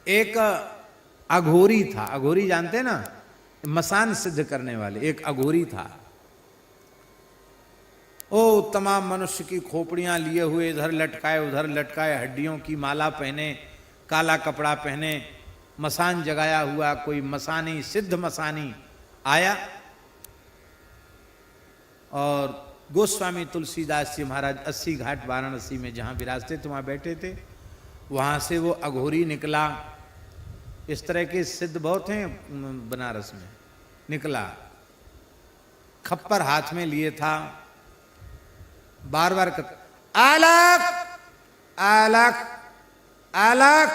एक अघोरी था, अघोरी जानते हैं ना, मसान सिद्ध करने वाले, एक अघोरी था। ओ तमाम मनुष्य की खोपड़ियां लिए हुए, इधर लटकाए उधर लटकाए, हड्डियों की माला पहने, काला कपड़ा पहने, मसान जगाया हुआ कोई मसानी, सिद्ध मसानी आया। और गोस्वामी तुलसीदास जी महाराज 80 घाट वाराणसी में जहाँ विराजते थे वहाँ बैठे थे। वहाँ से वो अघोरी निकला। इस तरह के सिद्ध बहुत हैं बनारस में। निकला, खप्पर हाथ में लिए था, बार बार आलक आलक आलक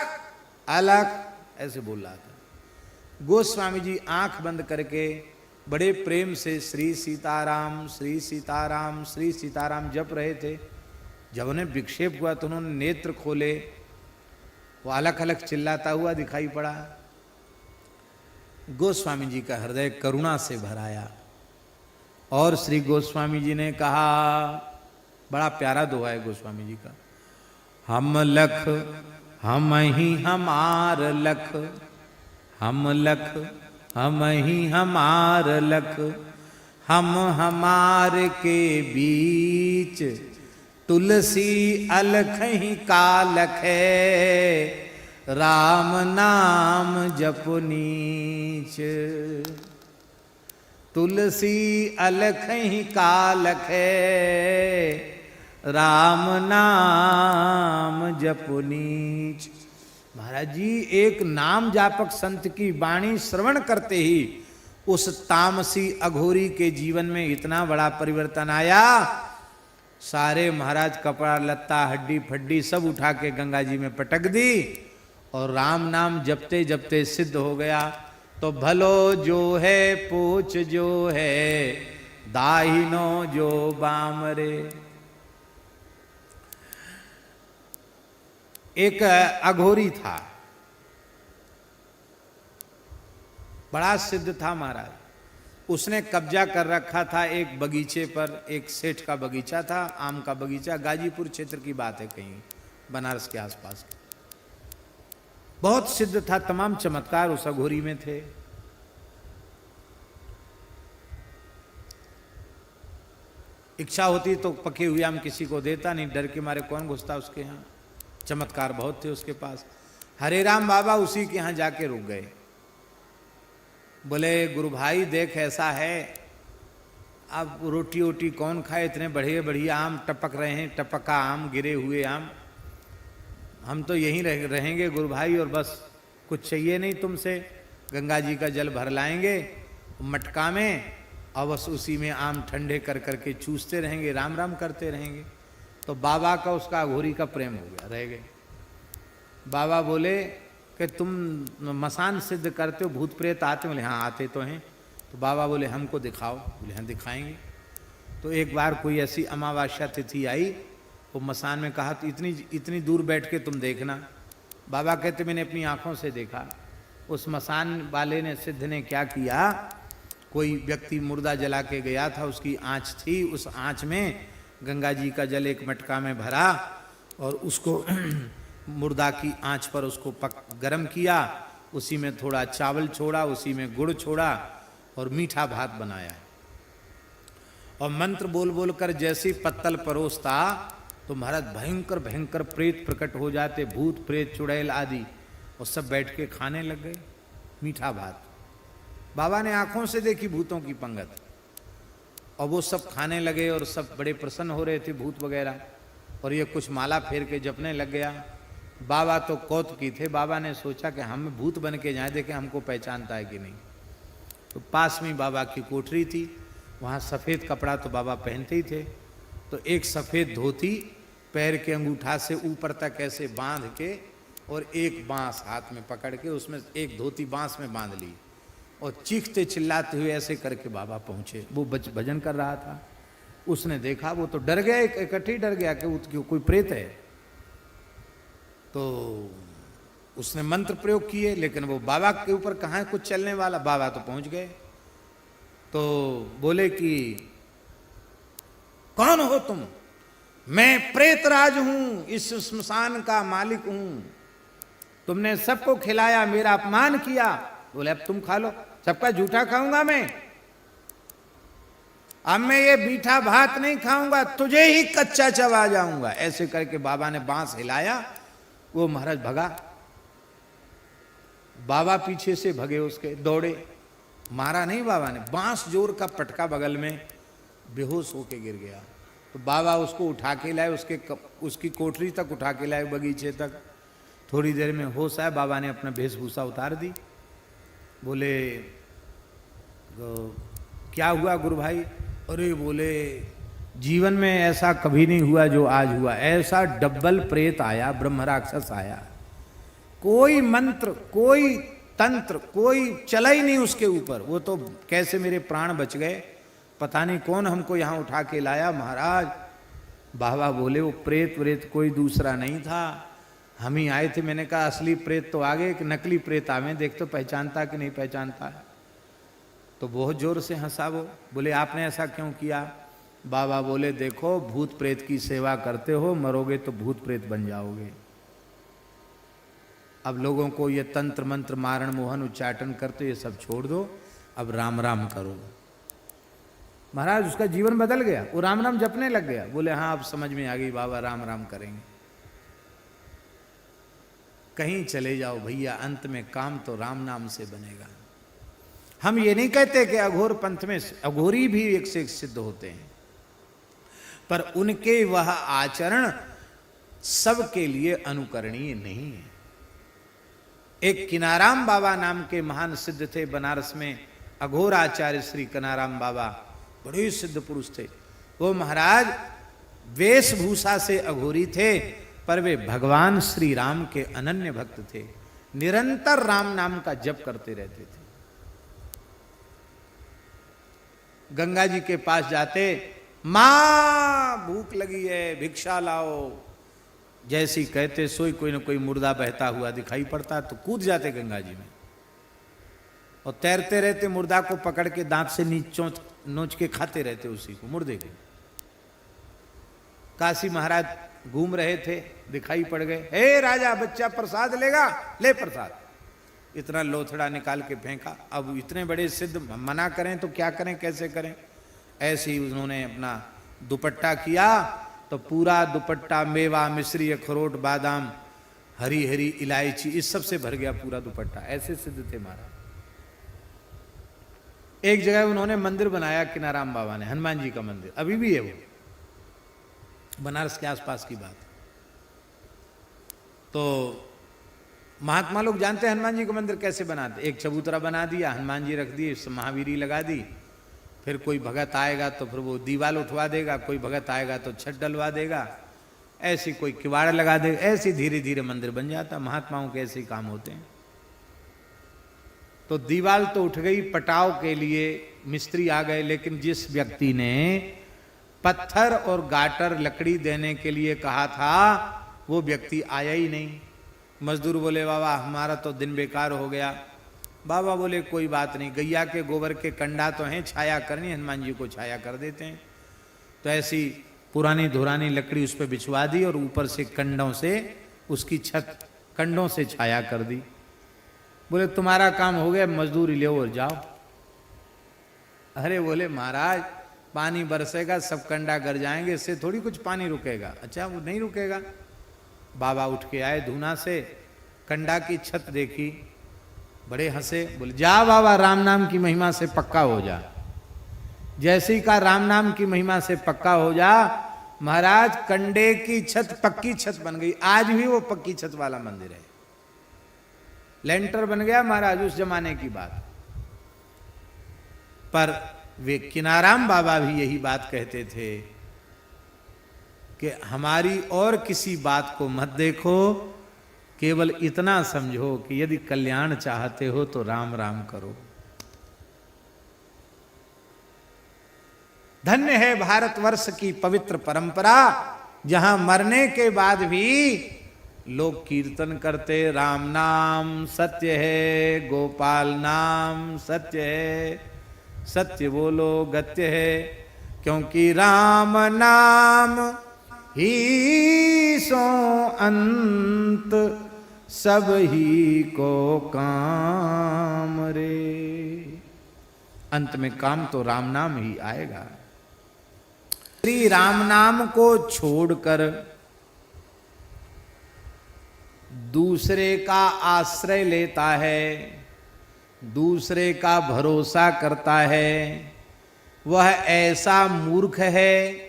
आलक ऐसे बोल रहा था। गोस्वामी जी आंख बंद करके बड़े प्रेम से श्री सीताराम श्री सीताराम श्री सीताराम जप रहे थे। जब उन्हें विक्षेप हुआ तो उन्होंने नेत्र खोले, वो अलग अलग चिल्लाता हुआ दिखाई पड़ा। गोस्वामी जी का हृदय करुणा से भर आया और श्री गोस्वामी जी ने कहा, बड़ा प्यारा दोहा है गोस्वामी जी का, हम लख हम ही हमार लख, हम लख हम ही हमार लख, हम हमार के बीच तुलसी अलख ही कालख है, राम नाम जप नीच। तुलसी अलख ही कालख है, राम नाम जप नीच। महाराज जी, एक नाम जापक संत की वाणी श्रवण करते ही उस तामसी अघोरी के जीवन में इतना बड़ा परिवर्तन आया। सारे महाराज कपड़ा लत्ता हड्डी फड्डी सब उठा के गंगा जी में पटक दी और राम नाम जपते जपते सिद्ध हो गया। तो भलो जो है पूछ जो है, दाहिनो जो बामरे। एक अघोरी था, बड़ा सिद्ध था महाराज। उसने कब्जा कर रखा था एक बगीचे पर। एक सेठ का बगीचा था, आम का बगीचा, गाजीपुर क्षेत्र की बात है, कहीं बनारस के आसपास। बहुत सिद्ध था, तमाम चमत्कार उस अघोरी में थे। इच्छा होती तो पके हुए आम किसी को देता नहीं, डर के मारे कौन घुसता उसके यहाँ। चमत्कार बहुत थे उसके पास। हरे राम बाबा उसी के यहाँ जाके रुक गए। बोले गुरु भाई देख ऐसा है, अब रोटी वोटी कौन खाए, इतने बढ़िया बढ़िया आम टपक रहे हैं, टपका आम, गिरे हुए आम, हम तो यहीं रहेंगे गुरु भाई, और बस कुछ चाहिए नहीं तुमसे। गंगा जी का जल भर लाएंगे मटका में और बस उसी में आम ठंडे कर करके चूसते रहेंगे, राम राम करते रहेंगे। तो बाबा का उसका अघोरी का प्रेम हो गया, रह गए। बाबा बोले कि तुम मसान सिद्ध करते हो, भूत प्रेत आते हो? बोले हाँ आते तो हैं। तो बाबा बोले हमको दिखाओ। बोले हाँ दिखाएंगे। तो एक बार कोई ऐसी अमावस्या तिथि आई, वो मसान में कहा तो इतनी दूर बैठ के तुम देखना। बाबा कहते मैंने अपनी आंखों से देखा। उस मसान वाले ने, सिद्ध ने क्या किया, कोई व्यक्ति मुर्दा जला के गया था, उसकी आँच थी, उस आँच में गंगा जी का जल एक मटका में भरा और उसको मुर्दा की आंच पर उसको गरम किया, उसी में थोड़ा चावल छोड़ा, उसी में गुड़ छोड़ा और मीठा भात बनाया। और मंत्र बोल बोल कर जैसी पत्तल परोसता तो महाराज भयंकर भयंकर प्रेत प्रकट हो जाते, भूत प्रेत चुड़ैल आदि, और सब बैठ के खाने लग गए मीठा भात। बाबा ने आंखों से देखी भूतों की पंगत, और वो सब खाने लगे और सब बड़े प्रसन्न हो रहे थे भूत वगैरह। और ये कुछ माला फेर के जपने लग गया। बाबा तो कौतुकी थे। बाबा ने सोचा कि हम भूत बन के जाएं, देखें हमको पहचानता है कि नहीं। तो पास में बाबा की कोठरी थी, वहाँ सफ़ेद कपड़ा तो बाबा पहनते ही थे। तो एक सफ़ेद धोती पैर के अंगूठा से ऊपर तक ऐसे बांध के और एक बांस हाथ में पकड़ के उसमें एक धोती बांस में बांध ली और चीखते चिल्लाते हुए ऐसे करके बाबा पहुँचे। वो भजन कर रहा था। उसने देखा, वो तो डर गया, इकट्ठे डर गया कि कोई प्रेत है। तो उसने मंत्र प्रयोग किए, लेकिन वो बाबा के ऊपर कहाँ कुछ चलने वाला। बाबा तो पहुँच गए। तो बोले कि कौन हो तुम? मैं प्रेतराज हूं, इस श्मशान का मालिक हूं। तुमने सबको खिलाया, मेरा अपमान किया। बोले अब तुम खा लो, सबका जूठा खाऊंगा मैं, अब मैं ये मीठा भात नहीं खाऊंगा, तुझे ही कच्चा चबा जाऊंगा। ऐसे करके बाबा ने बांस हिलाया, वो महाराज भगा, बाबा पीछे से भगे उसके, दौड़े, मारा नहीं बाबा ने, बांस जोर का पटका बगल में, बेहोश होके गिर गया। तो बाबा उसको उठा के लाए, उसकी कोठरी तक उठा के लाए, बगीचे तक। थोड़ी देर में होश आया, बाबा ने अपना वेशभूषा उतार दी। बोले क्या हुआ गुरु भाई? अरे बोले जीवन में ऐसा कभी नहीं हुआ जो आज हुआ, ऐसा डब्बल प्रेत आया, ब्रह्म राक्षस आया, कोई मंत्र कोई तंत्र कोई चला ही नहीं उसके ऊपर। वो तो कैसे मेरे प्राण बच गए, पता नहीं कौन हमको यहाँ उठा के लाया महाराज। बाबा बोले वो प्रेत कोई दूसरा नहीं था, हम ही आए थे। मैंने कहा असली प्रेत तो आगे, एक नकली प्रेत आवे, देख तो पहचानता कि नहीं पहचानता है। तो बहुत जोर से हंसा वो। बोले आपने ऐसा क्यों किया? बाबा बोले देखो भूत प्रेत की सेवा करते हो, मरोगे तो भूत प्रेत बन जाओगे। अब लोगों को ये तंत्र मंत्र मारण मोहन उच्चाटन करते ये सब छोड़ दो, अब राम राम करो। महाराज उसका जीवन बदल गया, वो राम राम जपने लग गया। बोले हाँ अब समझ में आ गई बाबा, राम राम करेंगे। कहीं चले जाओ भैया, अंत में काम तो राम नाम से बनेगा। हम ये नहीं कहते कि अघोर पंथ में अघोरी भी एक से एक सिद्ध होते हैं, पर उनके वह आचरण सबके लिए अनुकरणीय नहीं है। एक किनाराम बाबा नाम के महान सिद्ध थे बनारस में, अघोर आचार्य श्री कनाराम बाबा, बड़े सिद्ध पुरुष थे। वो महाराज वेशभूषा से अघोरी थे, पर वे भगवान श्री राम के अनन्य भक्त थे, निरंतर राम नाम का जप करते रहते थे। गंगा जी के पास जाते, मां भूख लगी है भिक्षा लाओ, जैसी कहते सोई कोई न कोई मुर्दा बहता हुआ दिखाई पड़ता, तो कूद जाते गंगा जी में और तैरते रहते, मुर्दा को पकड़ के दांत से नोच के खाते रहते उसी को, मुर्दे को। काशी महाराज घूम रहे थे, दिखाई पड़ गए, हे राजा बच्चा प्रसाद लेगा, ले प्रसाद। इतना लोथड़ा निकाल के फेंका। अब इतने बड़े सिद्ध मना करें तो क्या करें, कैसे करें? ऐसे ही उन्होंने अपना दुपट्टा किया तो पूरा दुपट्टा मेवा मिश्री अखरोट बादाम हरी हरी इलायची इस सब से भर गया पूरा दुपट्टा। ऐसे सिद्ध थे महाराज। एक जगह उन्होंने मंदिर बनाया किनाराम बाबा ने, हनुमान जी का मंदिर, अभी भी है वो, बनारस के आसपास की बात। तो महात्मा लोग जानते हैं हनुमान जी का मंदिर कैसे बनाते। एक चबूतरा बना दिया, हनुमान जी रख दिए, महावीरी लगा दी, फिर कोई भगत आएगा तो फिर वो दीवाल उठवा देगा, कोई भगत आएगा तो छत डलवा देगा, ऐसी कोई किवाड़ लगा देगा, ऐसे धीरे धीरे मंदिर बन जाता। महात्माओं के ऐसे काम होते हैं। तो दीवाल तो उठ गई, पटाव के लिए मिस्त्री आ गए, लेकिन जिस व्यक्ति ने पत्थर और गाटर लकड़ी देने के लिए कहा था वो व्यक्ति आया ही नहीं। मजदूर बोले बाबा हमारा तो दिन बेकार हो गया। बाबा बोले कोई बात नहीं, गैया के गोबर के कंडा तो हैं, छाया करनी, हनुमान जी को छाया कर देते हैं। तो ऐसी पुरानी धुरानी लकड़ी उस पर बिछवा दी और ऊपर से कंडों से उसकी छत कंडों से छाया कर दी। बोले तुम्हारा काम हो गया, मजदूरी ले और जाओ। अरे बोले महाराज पानी बरसेगा, सब कंडा गर जाएंगे, इससे थोड़ी कुछ पानी रुकेगा। अच्छा वो नहीं रुकेगा। बाबा उठ के आए धूना से, कंडा की छत देखी, बड़े हंसे, बोले जा बाबा राम नाम की महिमा से पक्का हो जा। जैसे ही का राम नाम की महिमा से पक्का हो जा, महाराज कंडे की छत पक्की छत बन गई। आज भी वो पक्की छत वाला मंदिर है, लेंटर बन गया महाराज, उस जमाने की बात। पर वे किनाराम बाबा भी यही बात कहते थे कि हमारी और किसी बात को मत देखो, केवल इतना समझो कि यदि कल्याण चाहते हो तो राम राम करो। धन्य है भारतवर्ष की पवित्र परंपरा, जहां मरने के बाद भी लोग कीर्तन करते, राम नाम सत्य है, गोपाल नाम सत्य है, सत्य बोलो गत्य है, क्योंकि राम नाम ही सो अंत, सब ही को काम रे। अंत में काम तो राम नाम ही आएगा। श्री राम नाम को छोड़कर दूसरे का आश्रय लेता है, दूसरे का भरोसा करता है, वह ऐसा मूर्ख है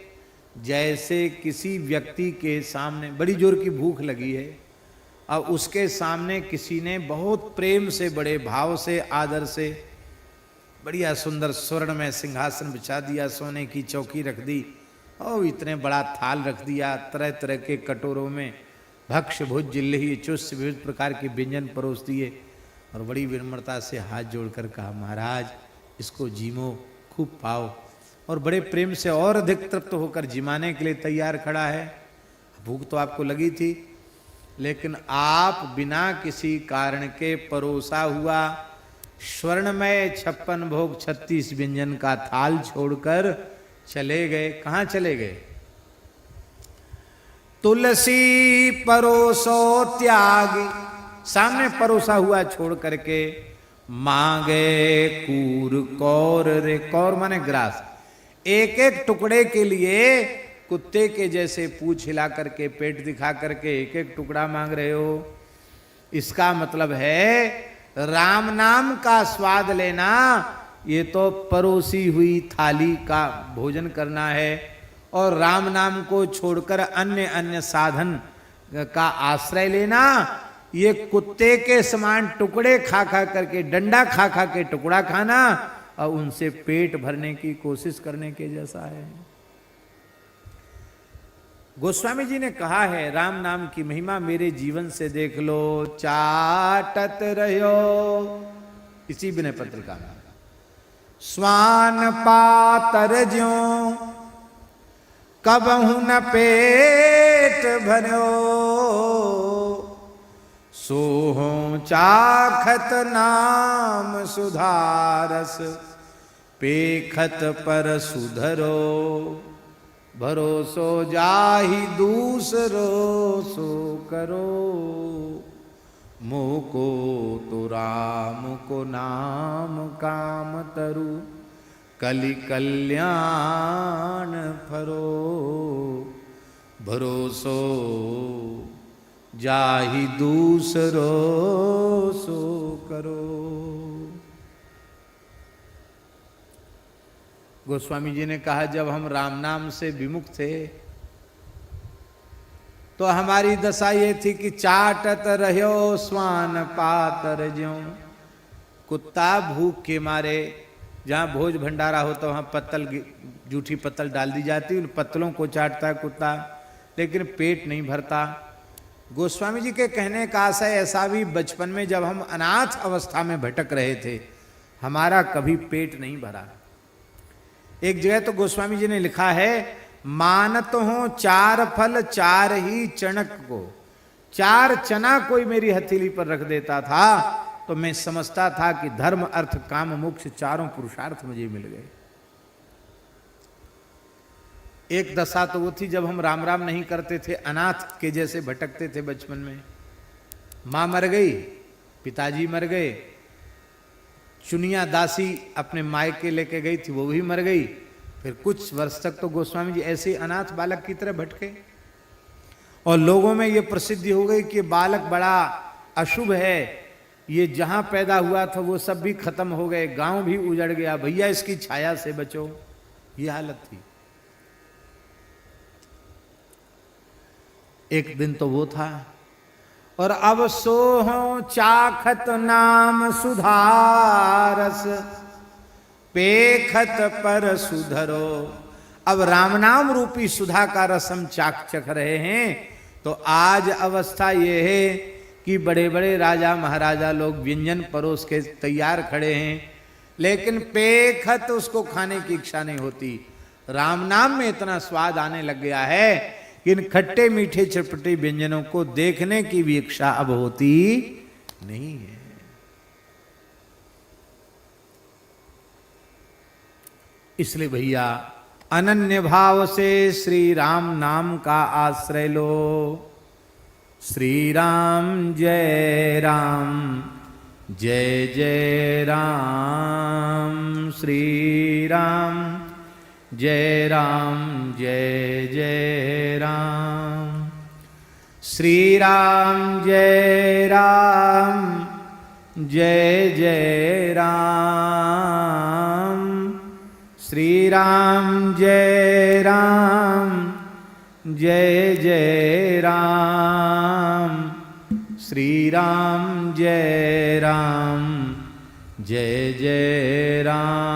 जैसे किसी व्यक्ति के सामने बड़ी जोर की भूख लगी है और उसके सामने किसी ने बहुत प्रेम से, बड़े भाव से, आदर से बढ़िया सुंदर स्वर्ण में सिंहासन बिछा दिया, सोने की चौकी रख दी और इतने बड़ा थाल रख दिया, तरह तरह के कटोरों में भक्ष भुज जिल्ही चुस्त विविध प्रकार के व्यंजन परोस दिए और बड़ी विनम्रता से हाथ जोड़कर कहा, महाराज इसको जीमो, खूब पाओ। और बड़े प्रेम से और अधिक तृप्त होकर जिमाने के लिए तैयार खड़ा है। भूख तो आपको लगी थी, लेकिन आप बिना किसी कारण के परोसा हुआ स्वर्णमय 56 भोग 36 व्यंजन का थाल छोड़कर चले गए। कहाँ चले गए? तुलसी परोसो त्यागी, सामने परोसा हुआ छोड़ करके मांगे कूर कौर रे। कौर माने ग्रास। एक एक टुकड़े के लिए कुत्ते के जैसे पूंछ हिला करके, पेट दिखा करके एक एक टुकड़ा मांग रहे हो। इसका मतलब है राम नाम का स्वाद लेना, ये तो परोसी हुई थाली का भोजन करना है। और राम नाम को छोड़कर अन्य अन्य साधन का आश्रय लेना, ये कुत्ते के समान टुकड़े खा खा करके, डंडा खा खा के टुकड़ा खाना और उनसे पेट भरने की कोशिश करने के जैसा है। गोस्वामी जी ने कहा है, राम नाम की महिमा मेरे जीवन से देख लो, चाटत रहो। इसी विनय पत्रिका में स्वान पातर ज्यों कबहु न पेट भरो, सोहो चाखत नाम सुधारस, पेखत पर सुधरो, भरोसो जाहि दूसरो सो करो, मोह को तो राम को नाम काम तरु, कलि कल्याण फरो, भरोसो जाहि दूसरो सो करो। गोस्वामी जी ने कहा, जब हम राम नाम से विमुख थे तो हमारी दशा ये थी कि चाटत रहो स्वान पातर ज्यों। कुत्ता भूख के मारे, जहाँ भोज भंडारा होता वहाँ पत्तल, जूठी पत्तल डाल दी जाती, उन पत्तलों को चाटता है कुत्ता, लेकिन पेट नहीं भरता। गोस्वामी जी के कहने का आशय ऐसा भी, बचपन में जब हम अनाथ अवस्था में भटक रहे थे, हमारा कभी पेट नहीं भरा। एक जगह तो गोस्वामी जी ने लिखा है, मानत हो 4 फल 4 ही चणक को। 4 चना कोई मेरी हथेली पर रख देता था तो मैं समझता था कि धर्म अर्थ काम मोक्ष 4 पुरुषार्थ मुझे मिल गए। एक दशा तो वो थी जब हम राम राम नहीं करते थे, अनाथ के जैसे भटकते थे बचपन में। मां मर गई, पिताजी मर गए, चुनिया दासी अपने मायके लेके गई थी, वो भी मर गई। फिर कुछ वर्ष तक तो गोस्वामी जी ऐसे अनाथ बालक की तरह भटके और लोगों में ये प्रसिद्धि हो गई कि बालक बड़ा अशुभ है, ये जहां पैदा हुआ था वो सब भी खत्म हो गए, गांव भी उजड़ गया, भैया इसकी छाया से बचो, ये हालत थी। एक दिन तो वो था। और अब सोहो चाखत नाम सुधारस, पेखत पर सुधरो। अब राम नाम रूपी सुधा का रस हम चख रहे हैं। तो आज अवस्था ये है कि बड़े बड़े राजा महाराजा लोग व्यंजन परोस के तैयार खड़े हैं, लेकिन पेखत उसको खाने की इच्छा नहीं होती। राम नाम में इतना स्वाद आने लग गया है कि इन खट्टे मीठे चटपटे व्यंजनों को देखने की भी इच्छा अब होती नहीं है। इसलिए भैया अनन्य भाव से श्री राम नाम का आश्रय लो। श्री राम जय राम जय जय राम, श्री राम जय राम जय जय राम, श्री राम जय राम जय जय राम, श्री राम जय राम जय जय राम, श्री राम जय राम जय जय राम।